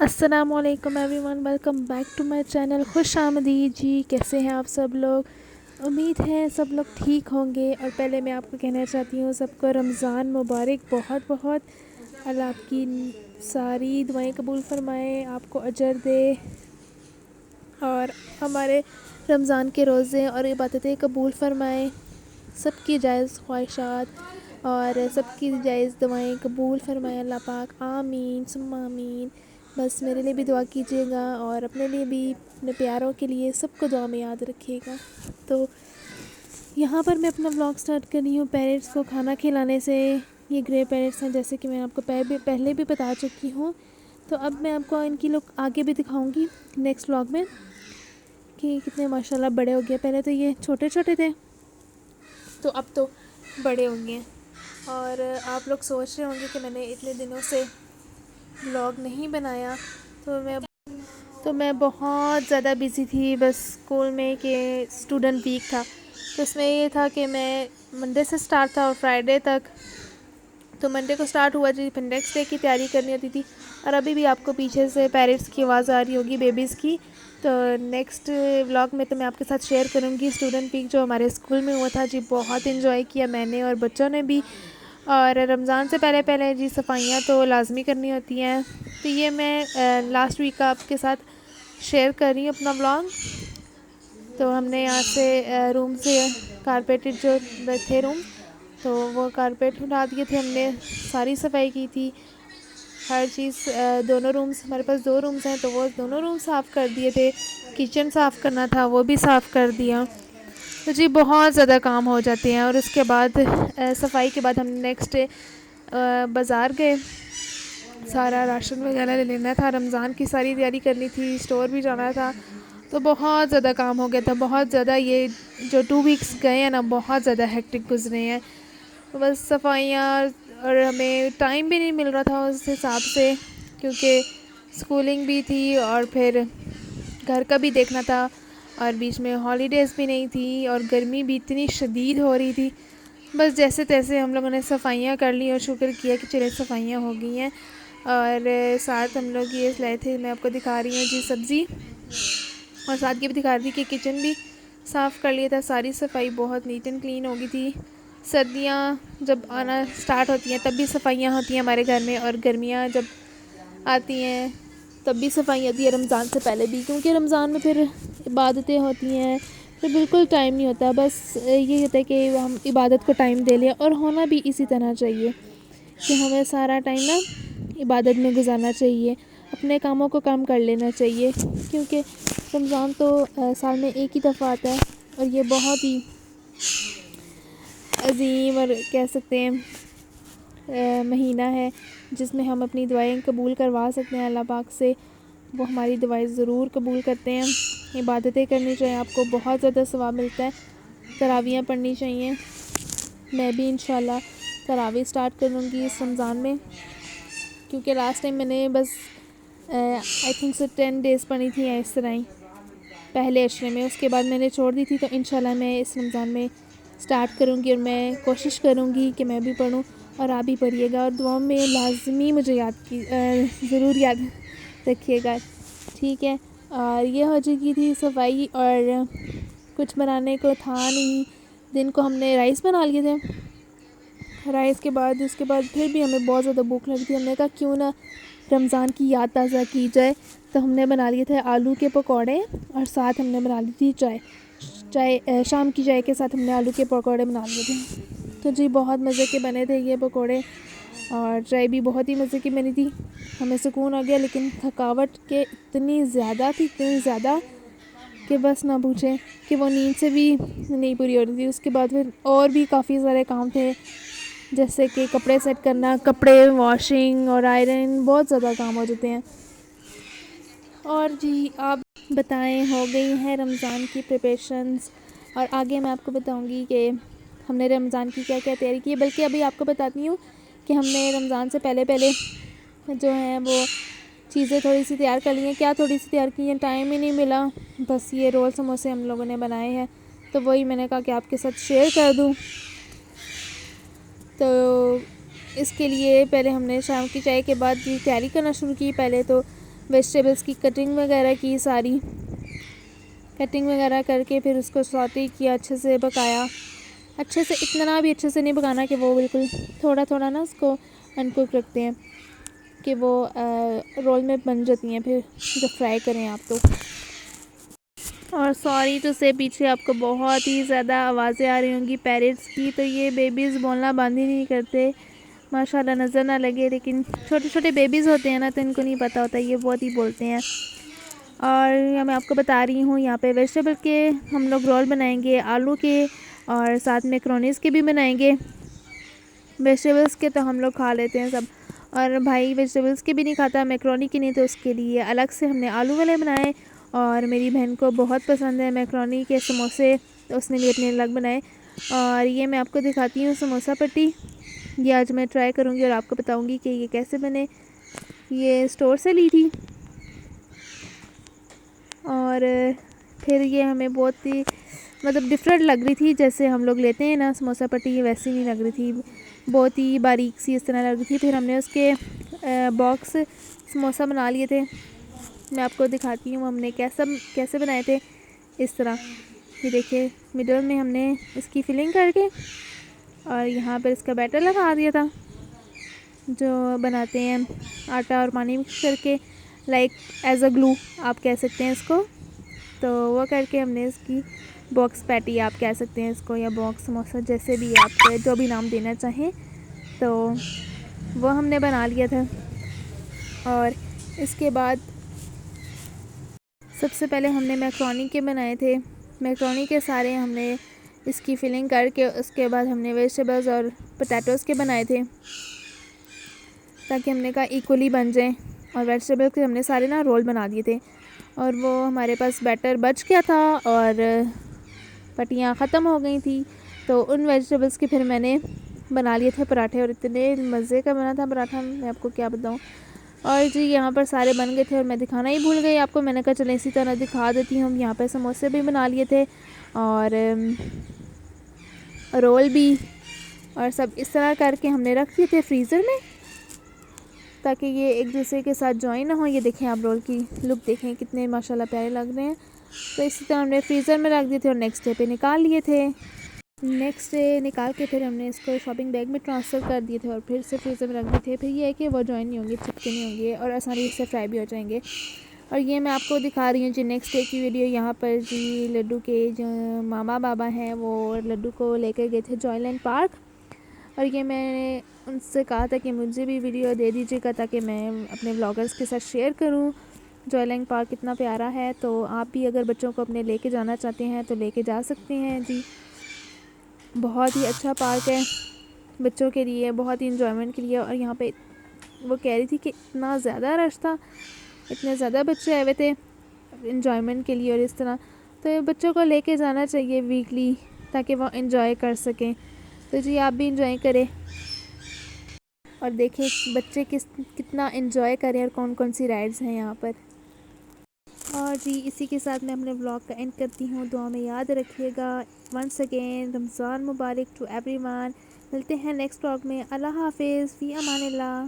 السلام علیکم everyone, welcome back to my channel. خوش آمدید جی. کیسے ہیں آپ سب لوگ؟ امید ہے سب لوگ ٹھیک ہوں گے. اور پہلے میں آپ کو کہنا چاہتی ہوں سب کو رمضان مبارک. بہت بہت اللہ آپ کی ساری دعائیں قبول فرمائے، آپ کو اجر دے اور ہمارے رمضان کے روزے اور عبادتیں قبول فرمائے. سب کی جائز خواہشات اور سب کی جائز دعائیں قبول فرمائے اللہ پاک. آمین ثم آمین. بس میرے لیے بھی دعا کیجیے گا اور اپنے لیے بھی، اپنے پیاروں کے لیے، سب کو دعا میں یاد رکھیے گا. تو یہاں پر میں اپنا ولاگ سٹارٹ کر رہی ہوں پیرٹس کو کھانا کھلانے سے. یہ گرے پیرٹس ہیں جیسے کہ میں آپ کو پہلے بھی بتا چکی ہوں. تو اب میں آپ کو ان کی لک آگے بھی دکھاؤں گی نیکسٹ ولاگ میں کہ کتنے ماشاءاللہ بڑے ہو گئے. پہلے تو یہ چھوٹے چھوٹے تھے، تو اب تو بڑے ہو گئے ہیں. اور آپ لوگ سوچ رہے ہوں گے کہ میں نے اتنے دنوں سے ولاگ نہیں بنایا. تو میں بہت زیادہ بزی تھی، بس اسکول میں کہ اسٹوڈنٹ ویک تھا، تو اس میں یہ تھا کہ میں منڈے سے اسٹارٹ تھا اور فرائیڈے تک. تو منڈے کو اسٹارٹ ہوا جی، پھر نیکسٹ ڈے کی تیاری کرنی ہوتی تھی. اور ابھی بھی آپ کو پیچھے سے پیرٹس کی آواز آ رہی ہوگی، بیبیز کی. تو نیکسٹ ولاگ میں تو میں آپ کے ساتھ شیئر کروں گی اسٹوڈنٹ ویک جو ہمارے اسکول میں ہوا تھا. جی بہت انجوائے کیا میں نے اور بچوں نے بھی. اور رمضان سے پہلے جی صفائیاں تو لازمی کرنی ہوتی ہیں. تو یہ میں لاسٹ ویک کا آپ کے ساتھ شیئر کر رہی ہوں اپنا ولاگ. تو ہم نے یہاں سے روم سے کارپیٹڈ جو تھے روم، تو وہ کارپیٹ ہٹا دیے تھے. ہم نے ساری صفائی کی تھی، ہر چیز. دونوں رومس، ہمارے پاس 2 رومس ہیں، تو وہ دونوں روم صاف کر دیے تھے. کچن صاف کرنا تھا، وہ بھی صاف کر دیا. تو جی بہت زیادہ کام ہو جاتے ہیں. اور اس کے بعد صفائی کے بعد ہم نیکسٹ ڈے بازار گئے. سارا راشن وغیرہ لینا تھا، رمضان کی ساری تیاری کرنی تھی، اسٹور بھی جانا تھا. تو بہت زیادہ کام ہو گیا تھا، بہت زیادہ. یہ جو 2 ویکس گئے ہیں نا، بہت زیادہ ہیکٹک گزرے ہیں. بس صفائیاں، اور ہمیں ٹائم بھی نہیں مل رہا تھا اس حساب سے، کیونکہ اسکولنگ بھی تھی اور پھر گھر کا بھی دیکھنا تھا. اور بیچ میں ہالیڈیز بھی نہیں تھی اور گرمی بھی اتنی شدید ہو رہی تھی. بس جیسے تیسے ہم لوگوں نے صفائیاں کر لی اور شکر کیا کہ چلے صفائیاں ہو گئی ہیں. اور ساتھ ہم لوگ یہ لائے تھے، میں آپ کو دکھا رہی ہوں جی، سبزی. اور ساتھ یہ بھی دکھا رہی تھی کہ کچن بھی صاف کر لیا تھا. ساری صفائی بہت نیٹ اینڈ کلین ہو گئی تھی. سردیاں جب آنا سٹارٹ ہوتی ہیں تب بھی صفائیاں ہوتی ہیں ہمارے گھر میں، اور گرمیاں جب آتی ہیں تب بھی صفائی ہوتی ہے، رمضان سے پہلے بھی. کیونکہ رمضان میں پھر عبادتیں ہوتی ہیں، پھر بالکل ٹائم نہیں ہوتا. بس یہ ہوتا ہے کہ ہم عبادت کو ٹائم دے لیں، اور ہونا بھی اسی طرح چاہیے کہ ہمیں سارا ٹائم نا عبادت میں گزارنا چاہیے، اپنے کاموں کو کم کر لینا چاہیے. کیونکہ رمضان تو سال میں ایک ہی دفعہ آتا ہے، اور یہ بہت ہی عظیم اور کہہ سکتے ہیں مہینہ ہے جس میں ہم اپنی دعائیں قبول کروا سکتے ہیں اللہ پاک سے. وہ ہماری دعائیں ضرور قبول کرتے ہیں. عبادتیں کرنی چاہیے، آپ کو بہت زیادہ ثواب ملتا ہے. تراویحیں پڑھنی چاہیے. میں بھی انشاءاللہ تراویح اسٹارٹ کروں گی اس رمضان میں، کیونکہ لاسٹ ٹائم میں نے بس آئی تھنک 10 ڈیز پڑھی تھی اس طرح ہی پہلے عشرے میں. اس کے بعد میں نے چھوڑ دی تھی. تو انشاءاللہ میں اس رمضان میں اسٹارٹ کروں گی، اور میں کوشش کروں گی کہ میں بھی پڑھوں اور آپ بھی پڑھیے گا. اور دعاؤں میں لازمی مجھے ضرور یاد رکھیے گا، ٹھیک ہے؟ اور یہ ہو چکی تھی صفائی، اور کچھ بنانے کو تھا نہیں. دن کو ہم نے رائس بنا لیے تھے. رائس کے بعد اس کے بعد پھر بھی ہمیں بہت زیادہ بھوک لگی تھی. ہم نے کہا کیوں نہ رمضان کی یاد تازہ کی جائے. تو ہم نے بنا لیے تھے آلو کے پکوڑے، اور ساتھ ہم نے بنا لی تھی چائے. شام کی چائے کے ساتھ ہم نے آلو کے پکوڑے بنا لیے تھے. تو جی بہت مزے کے بنے تھے یہ پکوڑے، اور چائے بھی بہت ہی مزے کی بنی تھی. ہمیں سکون آ گیا، لیکن تھکاوٹ کے اتنی زیادہ تھی، اتنی زیادہ کہ بس نہ پوچھیں، کہ وہ نیند سے بھی نہیں پوری ہو رہی تھی. اس کے بعد پھر اور بھی کافی سارے کام تھے، جیسے کہ کپڑے سیٹ کرنا، کپڑے واشنگ اور آئرن، بہت زیادہ کام ہو جاتے ہیں. اور جی آپ بتائیں، ہو گئی ہیں رمضان کی پریپریشنز؟ اور آگے میں آپ کو بتاؤں گی کہ ہم نے رمضان کی کیا کیا تیاری کی ہے. بلکہ ابھی آپ کو بتاتی ہوں کہ ہم نے رمضان سے پہلے جو ہیں وہ چیزیں تھوڑی سی تیار کر لی ہیں. کیا تھوڑی سی تیار کی ہیں، ٹائم ہی نہیں ملا. بس یہ رول سموسے ہم لوگوں نے بنائے ہیں، تو وہی میں نے کہا کہ آپ کے ساتھ شیئر کر دوں. تو اس کے لیے پہلے ہم نے شام کی چائے کے بعد تیاری کرنا شروع کی. پہلے تو ویجیٹیبلس کی کٹنگ وغیرہ کی، ساری کٹنگ وغیرہ کر کے پھر اس کو سوٹے کیا، اچھے سے پکایا، اچھے سے، اتنا بھی اچھے سے نہیں پکانا کہ وہ بالکل تھوڑا تھوڑا نا اس کو انکوک رکھتے ہیں کہ وہ رول میں بن جاتی ہیں پھر جب فرائی کریں آپ تو۔ اور سوری تو سے پیچھے آپ کو بہت ہی زیادہ آوازیں آ رہی ہوں گی پیرٹس کی، تو یہ بیبیز بولنا بند ہی نہیں کرتے، ماشاءاللہ نظر نہ لگے، لیکن چھوٹے چھوٹے بیبیز ہوتے ہیں نا تو ان کو نہیں پتہ ہوتا، یہ بہت ہی بولتے ہیں۔ اور میں آپ کو بتا رہی ہوں یہاں پہ ویجیٹیبل کے ہم لوگ رول بنائیں گے، آلو کے اور ساتھ میں میکرونیز کے بھی بنائیں گے۔ ویجیٹیبلس کے تو ہم لوگ کھا لیتے ہیں سب، اور بھائی ویجیٹیبلس کے بھی نہیں کھاتا، میکرونی کی نہیں، تو اس کے لیے الگ سے ہم نے آلو والے بنائے، اور میری بہن کو بہت پسند ہے میکرونی کے سموسے، تو اس نے بھی اپنے الگ بنائے۔ اور یہ میں آپ کو دکھاتی ہوں سموسہ پٹی، یہ آج میں ٹرائی کروں گی اور آپ کو بتاؤں گی کہ یہ کیسے بنے، یہ اسٹور سے لی تھی، اور پھر یہ ہمیں بہت ہی مطلب ڈفرینٹ لگ رہی تھی، جیسے ہم لوگ لیتے ہیں نا سموسہ پٹی، ویسی نہیں لگ رہی تھی، بہت ہی باریک سی اس طرح لگ رہی تھی۔ پھر ہم نے اس کے باکس سموسہ بنا لیے تھے، میں آپ کو دکھاتی ہوں ہم نے کیسے بنائے تھے، اس طرح، یہ دیکھیں مڈل میں ہم نے اس کی فلنگ کر کے اور یہاں پر اس کا بیٹر لگا دیا تھا، جو بناتے ہیں آٹا اور پانی مکس کر کے، لائک ایز اے گلو آپ کہہ سکتے ہیں اس کو، تو وہ کر کے ہم نے اس کی باکس پیٹی آپ کہہ سکتے ہیں اس کو، یا باکس سموسہ، جیسے بھی آپ جو بھی نام دینا چاہیں، تو وہ ہم نے بنا لیا تھا۔ اور اس کے بعد سب سے پہلے ہم نے میکرونی کے بنائے تھے، میکرونی کے سارے ہم نے اس کی فلنگ کر کے، اس کے بعد ہم نے ویجیٹیبلز اور پوٹیٹوز کے بنائے تھے، تاکہ ہم نے کہا ایکولی بن جائیں، اور ویجیٹیبل کے ہم نے سارے نا رول بنا دیے تھے، اور وہ ہمارے پاس بیٹر بچ گیا تھا اور پٹیاں ختم ہو گئی تھیں، تو ان ویجیٹیبلس کے پھر میں نے بنا لیے تھے پراٹھے، اور اتنے مزے کا بنا تھا پراٹھا، میں آپ کو کیا بتاؤں۔ اور جی یہاں پر سارے بن گئے تھے اور میں دکھانا ہی بھول گئی آپ کو، میں نے کہا چلیں اسی طرح دکھا دیتی ہوں۔ یہاں پہ سموسے بھی بنا لیے تھے اور رول بھی، اور سب اس طرح کر کے ہم نے رکھ دیے تھے فریزر میں، تاکہ یہ ایک دوسرے کے ساتھ جوائن نہ ہو۔ یہ دیکھیں آپ رول کی لک دیکھیں کتنے ماشاءاللہ پیارے لگ رہے ہیں، تو اسی طرح ہم نے فریزر میں رکھ دیے تھے اور نیکسٹ ڈے پہ نکال لیے تھے۔ نیکسٹ ڈے نکال کے پھر ہم نے اس کو شاپنگ بیگ میں ٹرانسفر کر دیے تھے اور پھر سے فریزر میں رکھ دیے تھے۔ پھر یہ ہے کہ وہ جوائن نہیں ہوں گے، چپکے نہیں ہوں گے اور آسانی سے فرائی بھی ہو جائیں گے۔ اور یہ میں آپ کو دکھا رہی ہوں جی نیکسٹ ڈے کی ویڈیو۔ یہاں پر جی لڈو کے جو ماما بابا ہیں وہ لڈو کو لے کے گئے تھے جوائے لینڈ پارک، اور یہ میں نے ان سے کہا تھا کہ مجھے بھی ویڈیو دے دیجیے گا تاکہ میں اپنے بلاگرز کے ساتھ شیئر کروں۔ جوائے لینڈ پارک کتنا پیارا ہے، تو آپ بھی اگر بچوں کو اپنے لے کے جانا چاہتے ہیں تو لے کے جا سکتے ہیں جی، بہت ہی اچھا پارک ہے بچوں کے لیے، بہت ہی انجوائمنٹ کے لیے۔ اور یہاں پہ وہ کہہ رہی تھی کہ اتنا زیادہ رش تھا، اتنے زیادہ بچے آئے ہوئے تھے انجوائمنٹ کے لیے، اور اس طرح تو بچوں کو لے کے جانا چاہیے ویکلی تاکہ وہ انجوائے کر سکیں۔ تو جی آپ بھی انجوائے کریں اور دیکھیں بچے کتنا انجوائے کریں اور کون کون سی رائڈز ہیں یہاں پر۔ اور جی اسی کے ساتھ میں اپنے بلاگ کا اینڈ کرتی ہوں، دعا میں یاد رکھیے گا۔ ونس اگین رمضان مبارک ٹو ایوری ون، ملتے ہیں نیکسٹ بلاگ میں، اللہ حافظ، فی امان اللہ۔